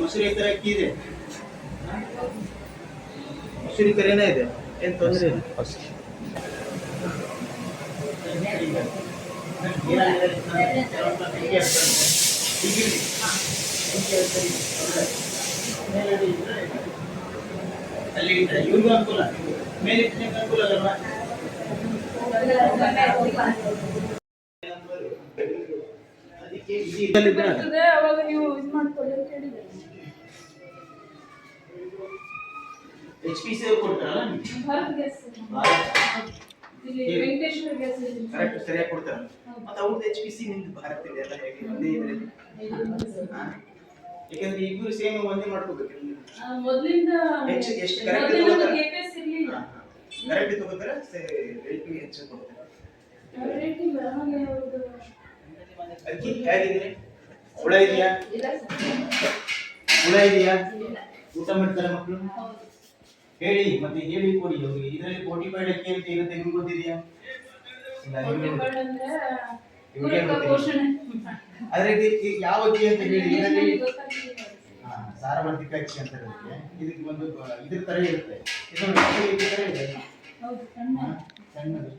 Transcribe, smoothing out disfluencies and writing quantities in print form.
ಮುಸುರಿ ತರ ಅಕ್ಕಿ ಇದೆ, ಮುಸುರಿ ತರನೇ ಇದೆ, ಏನು ತೊಂದರೆ ಇಲ್ಲ. ಅಲ್ಲಿ ಇವ್ರಿಗೂ ಅನುಕೂಲ, ಮೇಲೆ ಅನುಕೂಲ ಅಲ್ವಾ? ಅವಾಗ ನೀವು ಇದು ಮಾಡ್ಕೊಳ್ಳಿ ಅಂತ ಹೇಳಿದ್ರೆ HPC ಕೊಡ್ತಾರಲ್ಲ, ಭಾರತ್ ಗ್ಯಾಸ್ ಇಲ್ಲಿ ವೆಂಕಟೇಶ್ವರ ಗ್ಯಾಸ್ ಕರೆಕ್ಟ್ ಸರಿಯಾಗಿ ಕೊಡ್ತಾರ. ಮತ್ತೆ ಅವ್ರದ್ದು HPC ನಿಮ್ದು ಭಾರತ್ ಇದೆ ಎಲ್ಲ ಹೇಗೆ ಒಂದೇ ಇದ್ರಲ್ಲಿ? ಯಾಕಂದ್ರೆ ಇಬ್ಬರು ಸೇಮ್ ಒಂದೇ ಮಾಡ್ಕೋಬೇಕು. ಮೊದಲಿಂದ ಎಷ್ಟು ಕರೆಕ್ಟ್ ತಗೋತಾರೆ, ಕೆಪಿಎಸ್ ಇರಲಿಲ್ಲ, ಕರೆಕ್ಟ್ ತಗೋತಾರೆ, ರೇಟ್ ಹೆಚ್ಚು ಕೊಡ್ತಾರೆ. ರೇಟಿಂಗ್ ಹಾಗೆ ಅವ್ರದ್ದು ಅಕ್ಕಿ ಹೇಗಿದೆ? ಹುಳ ಇದೆಯಾ? ಹುಳ ಇದೆಯಾ? ಊಟ ಮಾಡ್ತಾರೆ ಮಕ್ಕಳು? ಹೇಳಿ, ಮತ್ತೆ ಹೇಳಿ ಕೊಡಿ ಅವ್ರಿಗೆ. ಇದರಲ್ಲಿ ಫೋರ್ಟಿಫೈಡ್ ಅಕ್ಕಿ ಅಂತ ಇರುತ್ತೆ, ನಿಮ್ಗೆ ಗೊತ್ತಿದೆಯಾ? ಅದರಲ್ಲಿ ಯಾವ ಅಕ್ಕಿ ಅಂತ ಹೇಳಿ, ಇದರಲ್ಲಿ ಸಾರವರ್ತಿಕ ಅಕ್ಕಿ ಅಂತ ಇರುತ್ತೆ. ಇದಕ್ಕೆ ಒಂದು ಇದ್ರ ತರ ಇರುತ್ತೆ, ಇದು ತರ ಇದೆ, ಸಣ್ಣದು.